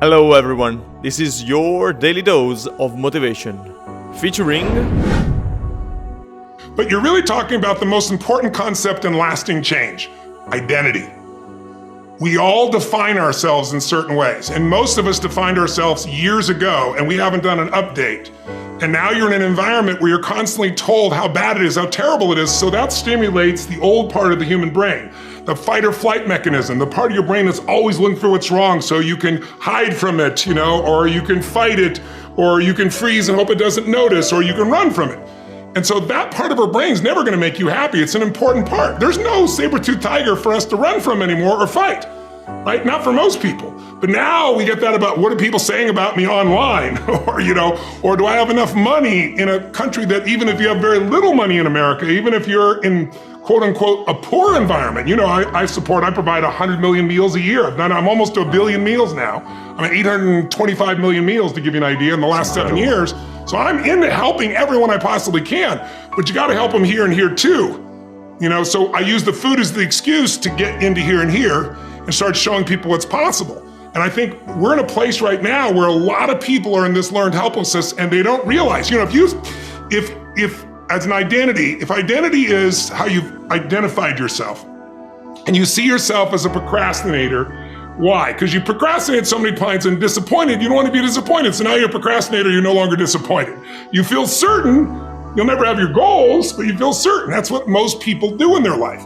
Hello everyone, this is your daily dose of motivation, featuring... But you're really talking about the most important concept in lasting change, identity. We all define ourselves in certain ways, and most of us defined ourselves years ago, and we haven't done an update. And now you're in an environment where you're constantly told how bad it is, how terrible it is, so that stimulates the old part of the human brain, the fight or flight mechanism, the part of your brain that's always looking for what's wrong so you can hide from it, or you can fight it, or you can freeze and hope it doesn't notice, or you can run from it. And so that part of our brain's never gonna make you happy. It's an important part. There's no saber-toothed tiger for us to run from anymore or fight, right? Not for most people. But now we get that about what are people saying about me online? or do I have enough money in a country that even if you have very little money in America, even if you're in quote unquote a poor environment, I provide 100 million meals a year. I'm almost to 1 billion meals now. I'm at 825 million meals to give you an idea in the last 7 years. So I'm into helping everyone I possibly can, but you gotta help them here and here too. So I use the food as the excuse to get into here and here and start showing people what's possible. And I think we're in a place right now where a lot of people are in this learned helplessness and they don't realize, if as an identity, if identity is how you've identified yourself and you see yourself as a procrastinator, why? Because you procrastinated so many times and disappointed, you don't want to be disappointed. So now you're a procrastinator, you're no longer disappointed. You feel certain, you'll never have your goals, but you feel certain. That's what most people do in their life.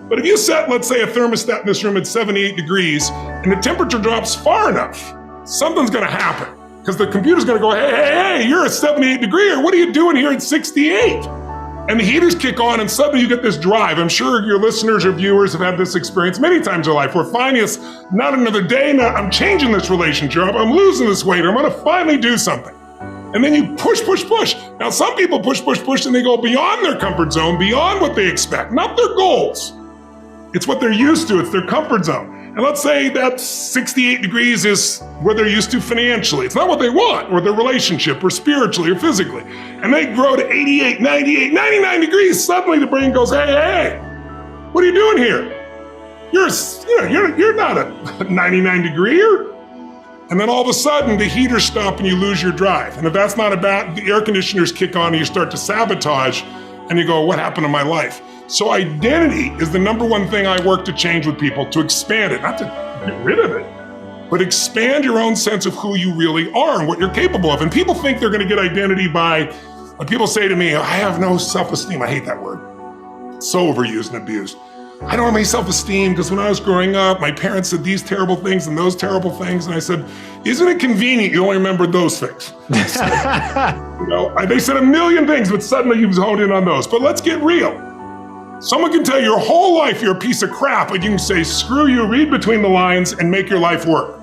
But if you set, let's say, a thermostat in this room at 78 degrees and the temperature drops far enough, something's gonna happen. Because the computer's gonna go, hey, you're at 78 degrees, what are you doing here at 68? And the heaters kick on and suddenly you get this drive. I'm sure your listeners or viewers have had this experience many times in their life where finally it's not another day, I'm changing this relationship, I'm losing this weight, I'm gonna finally do something. And then you push. Now some people push and they go beyond their comfort zone, beyond what they expect, not their goals. It's what they're used to, it's their comfort zone. And let's say that 68 degrees is what they're used to financially. It's not what they want, or their relationship, or spiritually, or physically. And they grow to 88, 98, 99 degrees. Suddenly the brain goes, hey, what are you doing here? You're not a 99 degreer. And then all of a sudden the heaters stop and you lose your drive. And if that's not about, the air conditioners kick on and you start to sabotage and you go, what happened to my life? So identity is the number one thing I work to change with people, to expand it, not to get rid of it, but expand your own sense of who you really are and what you're capable of. And people think they're gonna get identity by, when people say to me, I have no self-esteem, I hate that word. It's so overused and abused. I don't have any self-esteem because when I was growing up, my parents said these terrible things and those terrible things. And I said, isn't it convenient you only remember those things? They said a million things, but suddenly you've honed in on those. But let's get real. Someone can tell you your whole life you're a piece of crap, but you can say, screw you, read between the lines and make your life work.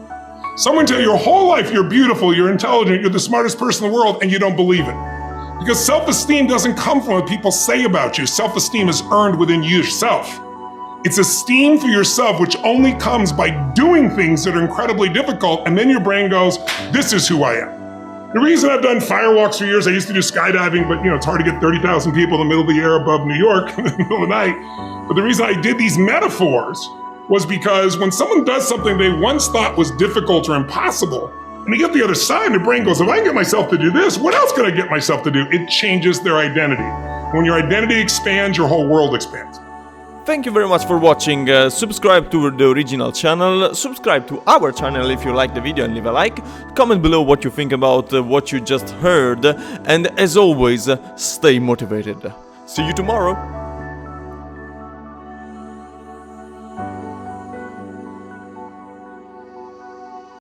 Someone can tell you your whole life you're beautiful, you're intelligent, you're the smartest person in the world, and you don't believe it. Because self-esteem doesn't come from what people say about you. Self-esteem is earned within yourself. It's esteem for yourself, which only comes by doing things that are incredibly difficult, and then your brain goes, this is who I am. The reason I've done firewalks for years, I used to do skydiving, but it's hard to get 30,000 people in the middle of the air above New York in the middle of the night. But the reason I did these metaphors was because when someone does something they once thought was difficult or impossible, and they get the other side, their brain goes, if I can get myself to do this, what else can I get myself to do? It changes their identity. When your identity expands, your whole world expands. Thank you very much for watching. Subscribe to the original channel, subscribe to our channel if you like the video and leave a like, comment below what you think about what you just heard, and as always, stay motivated. See you tomorrow!